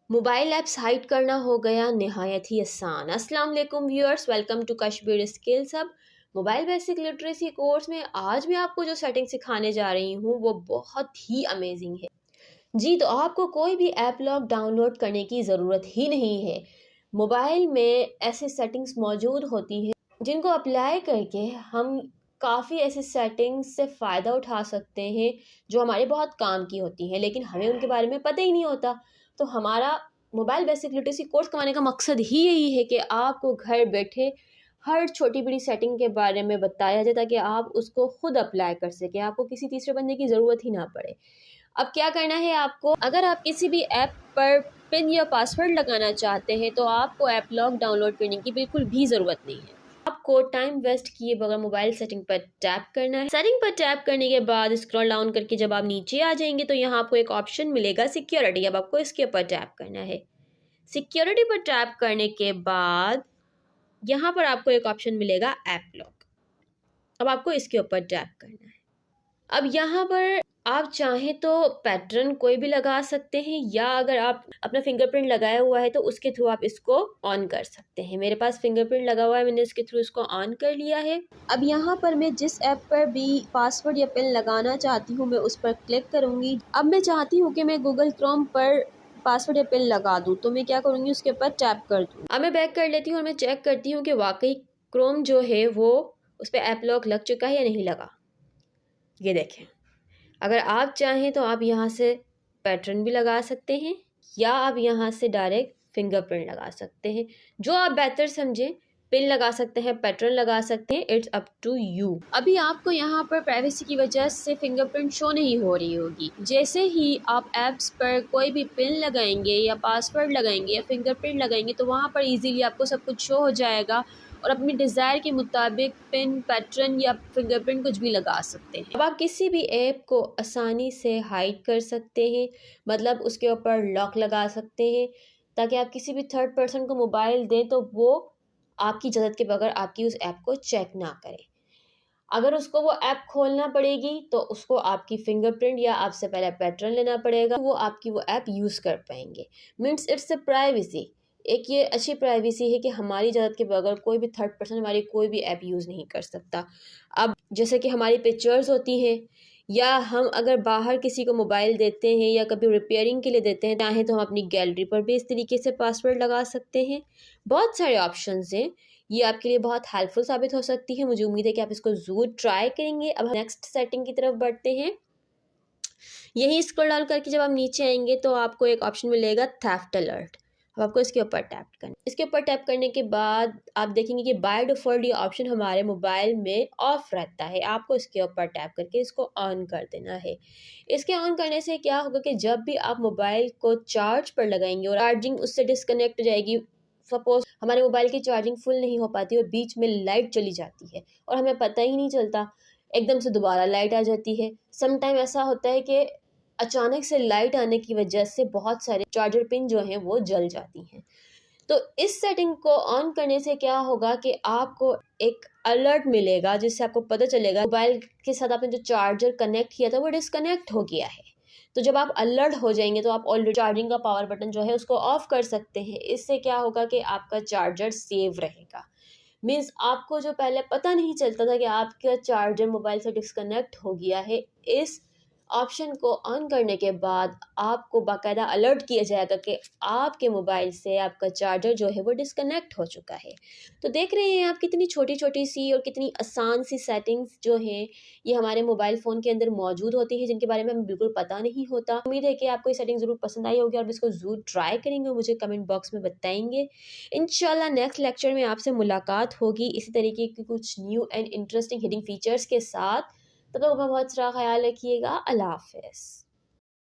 Mobile apps hide करना हो गया नहायत ही आसान। अस्सलाम वालेकुम viewers, welcome to Kashmir skills hub. Mobile basic literacy course में आज मैं आपको जो सेटिंग सिखाने जा रही हूँ वो बहुत ही अमेजिंग है। जी, तो आपको कोई भी ऐप लॉक डाउनलोड करने की ज़रूरत ही नहीं है। मोबाइल में ऐसे सेटिंग्स मौजूद होती हैं जिनको अप्लाई करके हम काफ़ी ऐसे सेटिंग्स से फ़ायदा उठा सकते हैं जो हमारे बहुत काम की होती हैं, लेकिन हमें उनके बारे में पता ही नहीं होता। तो हमारा मोबाइल बेसिक लिटरेसी कोर्स करवाने का मकसद ही यही है कि आपको घर बैठे हर छोटी बड़ी सेटिंग के बारे में बताया जाए ताकि आप उसको खुद अप्लाई कर सकें, आपको किसी तीसरे बंदे की ज़रूरत ही ना पड़े। अब क्या करना है आपको, अगर आप किसी भी ऐप पर पिन या पासवर्ड लगाना चाहते हैं तो आपको ऐप लॉक डाउनलोड करने की बिल्कुल भी ज़रूरत नहीं है। आपको टाइम वेस्ट किए बगैर मोबाइल सेटिंग पर टैप करना है। सेटिंग पर टैप करने के बाद स्क्रॉल डाउन करके जब आप नीचे आ जाएंगे तो यहाँ आपको एक ऑप्शन मिलेगा सिक्योरिटी। अब आपको इसके ऊपर टैप करना है। सिक्योरिटी पर टैप करने के बाद यहाँ पर आपको एक ऑप्शन मिलेगा ऐप लॉक। अब आपको इसके ऊपर टैप करना है। अब यहाँ पर आप चाहें तो पैटर्न कोई भी लगा सकते हैं, या अगर आप अपना फिंगरप्रिंट लगाया हुआ है तो उसके थ्रू आप इसको ऑन कर सकते हैं। मेरे पास फिंगरप्रिंट लगा हुआ है, मैंने इसके थ्रू इसको ऑन कर लिया है। अब यहाँ पर मैं जिस ऐप पर भी पासवर्ड या पिन लगाना चाहती हूँ मैं उस पर क्लिक करूँगी। अब मैं चाहती हूँ कि मैं गूगल क्रोम पर पासवर्ड या पिन लगा दूँ, तो मैं क्या करूँगी, उसके ऊपर टैप कर दूँ। अब मैं बैक कर लेती हूँ और मैं चेक करती हूँ कि वाकई क्रोम जो है वो उस पर ऐप लॉक लग चुका है या नहीं लगा। ये देखें, अगर आप चाहें तो आप यहाँ से पैटर्न भी लगा सकते हैं या आप यहाँ से डायरेक्ट फिंगरप्रिंट लगा सकते हैं, जो आप बेहतर समझें। पिन लगा सकते हैं, पैटर्न लगा सकते हैं, इट्स अप टू यू। अभी आपको यहाँ पर प्राइवेसी की वजह से फिंगरप्रिंट शो नहीं हो रही होगी। जैसे ही आप ऐप्स पर कोई भी पिन लगाएंगे या पासवर्ड लगाएंगे या फिंगरप्रिंट लगाएंगे तो वहाँ पर इजीली आपको सब कुछ शो हो जाएगा और अपनी डिज़ायर के मुताबिक पिन, पैटर्न या फिंगरप्रिंट कुछ भी लगा सकते हैं। अब आप किसी भी ऐप को आसानी से हाइड कर सकते हैं, मतलब उसके ऊपर लॉक लगा सकते हैं ताकि आप किसी भी थर्ड पर्सन को मोबाइल दें तो वो आपकी इजाज़त के बगैर आपकी उस ऐप को चेक ना करे। अगर उसको वो ऐप खोलना पड़ेगी तो उसको आपकी फिंगरप्रिंट या आपसे पहले पैटर्न लेना पड़ेगा, वो आपकी वो ऐप यूज़ कर पाएंगे। Means it's a privacy. एक ये अच्छी प्राइवेसी है कि हमारी इजाज़त के बगैर कोई भी थर्ड पर्सन हमारी कोई भी ऐप यूज़ नहीं कर सकता। अब जैसे कि हमारी पिक्चर्स होती हैं, या हम अगर बाहर किसी को मोबाइल देते हैं या कभी रिपेयरिंग के लिए देते हैं, चाहें तो हम अपनी गैलरी पर भी इस तरीके से पासवर्ड लगा सकते हैं। बहुत सारे ऑप्शंस हैं, ये आपके लिए बहुत हेल्पफुल साबित हो सकती है। मुझे उम्मीद है कि आप इसको ज़रूर ट्राई करेंगे। अब नेक्स्ट सेटिंग की तरफ बढ़ते हैं। यही स्क्रॉल डाउन करके जब आप नीचे आएंगे तो आपको एक ऑप्शन मिलेगा थेफ्ट अलर्ट। अब आपको इसके ऊपर टैप करना। इसके ऊपर टैप करने के बाद आप देखेंगे कि बाय डिफ़ॉल्ट ये ऑप्शन हमारे मोबाइल में ऑफ रहता है। आपको इसके ऊपर टैप करके इसको ऑन कर देना है। इसके ऑन करने से क्या होगा कि जब भी आप मोबाइल को चार्ज पर लगाएंगे और चार्जिंग उससे डिस्कनेक्ट हो जाएगी, सपोज हमारे मोबाइल की चार्जिंग फुल नहीं हो पाती और बीच में लाइट चली जाती है और हमें पता ही नहीं चलता, एकदम से दोबारा लाइट आ जाती है। सम टाइम ऐसा होता है कि अचानक से लाइट आने की वजह से बहुत सारे चार्जर पिन जो हैं वो जल जाती हैं। तो इस सेटिंग को ऑन करने से क्या होगा कि आपको एक अलर्ट मिलेगा जिससे आपको पता चलेगा मोबाइल के साथ आपने जो चार्जर कनेक्ट किया था वो डिस्कनेक्ट हो गया है। तो जब आप अलर्ट हो जाएंगे तो आप ऑलरेडी चार्जिंग का पावर बटन जो है उसको ऑफ कर सकते हैं। इससे क्या होगा कि आपका चार्जर सेव रहेगा। मीन्स आपको जो पहले पता नहीं चलता था कि आपका चार्जर मोबाइल से डिस्कनेक्ट हो गया है, इस ऑप्शन को ऑन करने के बाद आपको बाकायदा अलर्ट किया जाएगा कि आपके मोबाइल से आपका चार्जर जो है वो डिस्कनेक्ट हो चुका है। तो देख रहे हैं आप कितनी छोटी छोटी सी और कितनी आसान सी सेटिंग्स जो हैं ये हमारे मोबाइल फ़ोन के अंदर मौजूद होती हैं जिनके बारे में हमें बिल्कुल पता नहीं होता। उम्मीद है कि आपको ये सेटिंग ज़रूर पसंद आई होगी और इसको ज़रूर ट्राई करेंगे और मुझे कमेंट बॉक्स में बताएंगे। इंशाल्लाह नेक्स्ट लेक्चर में आपसे मुलाकात होगी इसी तरीके की कुछ new and interesting hidden features के साथ। तब तक अपना बहुत सारा ख्याल रखिएगा। अल्लाह हाफ़िज़।